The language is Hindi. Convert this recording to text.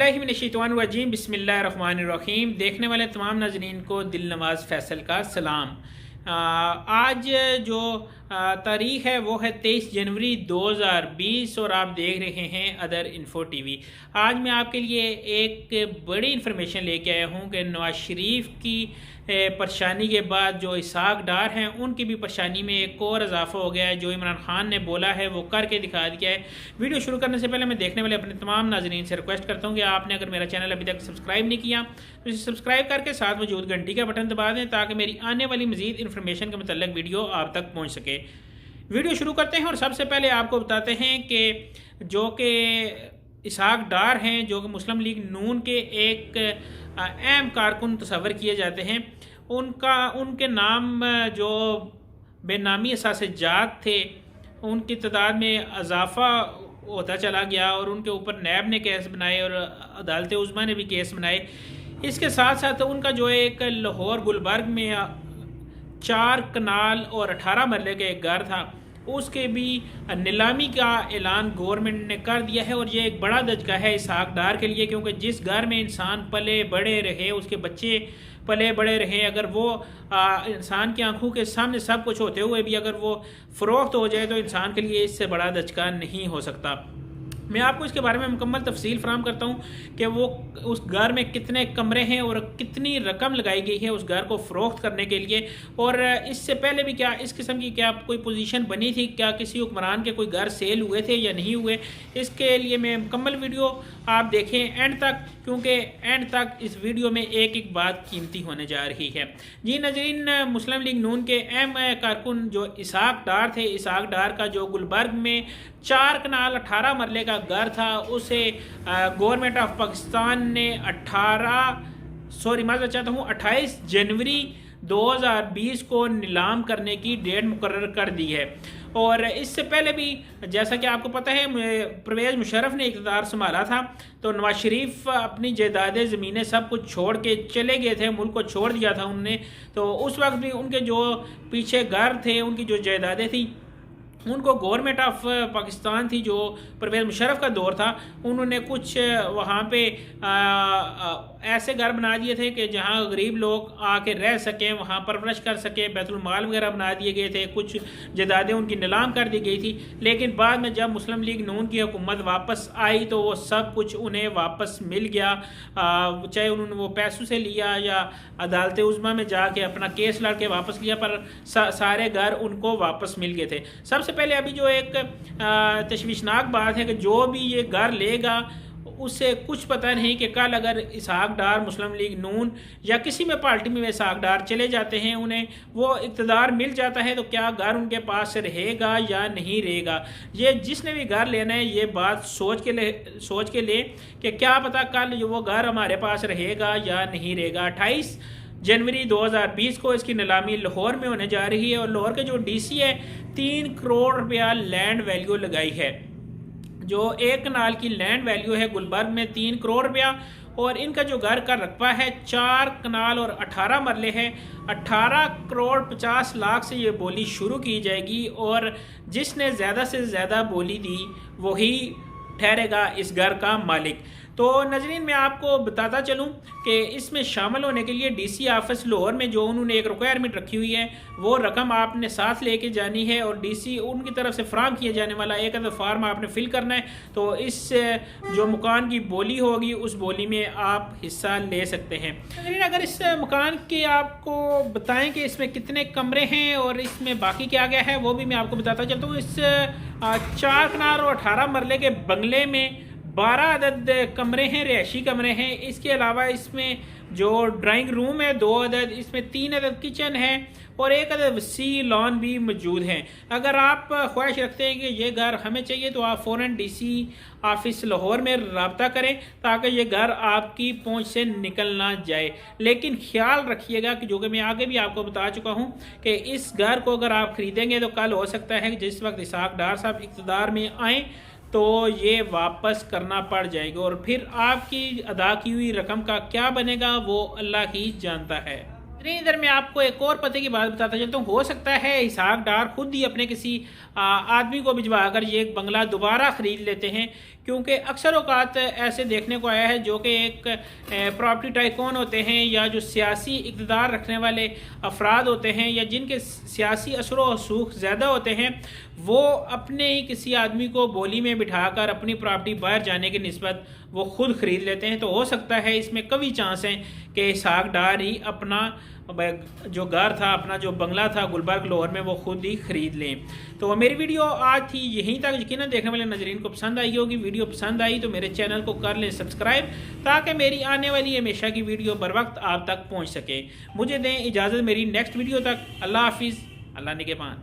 औज़ुबिल्लाहिमिनश्शैतानिर्रजीम बिस्मिल्लाहिर्रहमानिर्रहीम। देखने वाले तमाम नाज़रीन को दिल नवाज़ फैसल का सलाम। आज जो तारीख़ है वो है 23 जनवरी 2020 और आप देख रहे हैं अदर इन्फो टीवी। आज मैं आपके लिए एक बड़ी इन्फॉर्मेशन लेके आया हूँ कि नवाज शरीफ की परेशानी के बाद जो इसहाक डार हैं उनकी भी परेशानी में एक और इजाफा हो गया है। जो इमरान खान ने बोला है वो करके दिखा दिया है। वीडियो शुरू करने से पहले मैं देखने वाले अपने तमाम नाज़रीन से रिक्वेस्ट करता हूँ कि आपने अगर मेरा चैनल अभी तक सब्सक्राइब नहीं किया तो इसे सब्सक्राइब करके साथ मौजूद घंटी का बटन दबा दें ताकि मेरी आने वाली मज़ीद इन्फॉर्मेशन के मतलब वीडियो आप तक पहुँच सके। वीडियो शुरू करते हैं और सबसे पहले आपको बताते हैं कि जो कि इसहाक डार हैं जो कि मुस्लिम लीग नून के एक अहम कारकुन तस्वर किए जाते हैं, उनके नाम जो बेनामी असासे जात थे उनकी तादाद में इजाफा होता चला गया और उनके ऊपर नैब ने केस बनाए और अदालत उज़्मा ने भी केस बनाए। इसके साथ साथ उनका जो एक लाहौर गुलबर्ग में 4 कनाल और 18 मरले का एक घर था उसके भी नीलामी का ऐलान गवर्नमेंट ने कर दिया है। और ये एक बड़ा धचका है इसहाक डार के लिए, क्योंकि जिस घर में इंसान पले बड़े रहे, उसके बच्चे पले बड़े रहे, अगर वो इंसान की आंखों के सामने सब कुछ होते हुए भी अगर वो फ़रोख्त हो जाए तो इंसान के लिए इससे बड़ा धचका नहीं हो सकता। मैं आपको इसके बारे में मुकम्मल तफसील फराहम करता हूँ कि वो उस घर में कितने कमरे हैं और कितनी रकम लगाई गई है उस घर को फ़रोख्त करने के लिए, और इससे पहले भी क्या इस किस्म की क्या कोई पोजीशन बनी थी, क्या किसी हुक्मरान के कोई घर सेल हुए थे या नहीं हुए। इसके लिए मैं मुकम्मल वीडियो आप देखें एंड तक, क्योंकि एंड तक इस वीडियो में एक एक बात कीमती होने जा रही है। जी नाज़रीन, मुस्लिम लीग नून के अहम कारकुन जो इसहाक डार थे, इसहाक डार का जो गुलबर्ग में 4 कनाल 18 मरले का घर था उसे गवर्नमेंट ऑफ पाकिस्तान ने 28 जनवरी 2020 को नीलाम करने की डेट मुकर्रर कर दी है। और इससे पहले भी जैसा कि आपको पता है परवेज़ मुशर्रफ ने इक़्तिदार संभाला था तो नवाज शरीफ अपनी जायदादें ज़मीनें सब कुछ छोड़ के चले गए थे, मुल्क को छोड़ दिया था उनने। तो उस वक्त भी उनके जो पीछे घर थे, उनकी जो जायदादें थी, उनको गवर्नमेंट ऑफ पाकिस्तान थी जो परवेज़ मुशर्रफ का दौर था, उन्होंने कुछ वहाँ पे ऐसे घर बना दिए थे कि जहाँ गरीब लोग आके रह सकें, वहाँ परवरिश कर सकें, बैतुल माल वगैरह बना दिए गए थे, कुछ जायदादें उनकी नीलाम कर दी गई थी। लेकिन बाद में जब मुस्लिम लीग नून की हुकूमत वापस आई तो वो सब कुछ उन्हें वापस मिल गया, चाहे उन्होंने वो पैसों से लिया या अदालत उज़्मा में जाके अपना केस लड़ के वापस लिया, पर सारे घर उनको वापस मिल गए थे। सबसे पहले अभी जो एक तशवीशनाक बात है कि जो भी ये घर लेगा उससे कुछ पता नहीं कि कल अगर इसहाक डार मुस्लिम लीग नून या किसी में पार्टी में इसहाक डार चले जाते हैं, उन्हें वो इक़्तिदार मिल जाता है तो क्या घर उनके पास रहेगा या नहीं रहेगा। ये जिसने भी घर लेना है ये बात सोच के ले कि क्या पता कल वो घर हमारे पास रहेगा या नहीं रहेगा। 28 जनवरी 2020 को इसकी नीलामी लाहौर में होने जा रही है और लाहौर के जो डीसी है 3 करोड़ रुपया लैंड वैल्यू लगाई है। जो 1 कनाल की लैंड वैल्यू है गुलबर्ग में 3 करोड़ रुपया, और इनका जो घर का रकबा है 4 कनाल और 18 मरले है। 18 करोड़ 50 लाख से ये बोली शुरू की जाएगी और जिसने ज़्यादा से ज़्यादा बोली दी वही ठहरेगा इस घर का मालिक। तो नाज़रीन, मैं आपको बताता चलूं कि इसमें शामिल होने के लिए डीसी ऑफिस लाहौर में जो उन्होंने एक रिक्वायरमेंट रखी हुई है वो रकम आपने साथ लेके जानी है और डीसी उनकी तरफ से फराहम किया जाने वाला एक अदर फार्म आपने फिल करना है। तो इस जो मकान की बोली होगी उस बोली में आप हिस्सा ले सकते हैं। नाज़रीन, अगर इस मकान के आपको बताएं कि इसमें कितने कमरे हैं और इसमें बाकी क्या क्या है वो भी मैं आपको बताता चलता हूँ। इस 4 कनाल और 18 मरले के बंगले में 12 अदद कमरे हैं, रिहायशी कमरे हैं। इसके अलावा इसमें जो ड्राइंग रूम है 2 अदद, इसमें 3 अदद किचन है और 1 अदद वसी लॉन भी मौजूद हैं। अगर आप ख्वाहिश रखते हैं कि ये घर हमें चाहिए तो आप फ़ौरन डीसी ऑफिस लाहौर में रब्ता करें ताकि ये घर आपकी पहुंच से निकल ना जाए। लेकिन ख्याल रखिएगा कि जो कि मैं आगे भी आपको बता चुका हूं कि इस घर को अगर आप ख़रीदेंगे तो कल हो सकता है कि जिस वक्त इसहाक डार साहब इक़्तिदार में आएँ तो ये वापस करना पड़ जाएगा और फिर आपकी अदा की हुई रकम का क्या बनेगा वो अल्लाह ही जानता है। इधर मैं आपको एक और पते की बात बताता चलता हूँ। हो सकता है इसहाक डार खुद ही अपने किसी आदमी को भिजवा कर ये एक बंगला दोबारा ख़रीद लेते हैं, क्योंकि अक्सर औकात ऐसे देखने को आया है जो कि एक प्रॉपर्टी टाइकून होते हैं या जो सियासी इक़्तिदार रखने वाले अफराद होते हैं या जिनके सियासी असर व रसूख ज़्यादा होते हैं, वो अपने ही किसी आदमी को बोली में बिठाकर अपनी प्रॉपर्टी बाहर जाने की निस्बत वो खुद ख़रीद लेते हैं। तो हो सकता है इसमें कभी चांस है कि इसहाक डार ही अपना जो घर था, अपना जो बंगला था गुलबर्ग लाहौर में, वो खुद ही ख़रीद लें। तो मेरी वीडियो आज थी यहीं तक। यकीनन देखने वाले नजरीन को पसंद आई होगी। वीडियो पसंद आई तो मेरे चैनल को कर लें सब्सक्राइब, ताकि मेरी आने वाली हमेशा की वीडियो बर वक्त आप तक पहुँच सके। मुझे दें इजाज़त मेरी नेक्स्ट वीडियो तक। अल्लाह हाफिज़, अल्लाह निगहबान।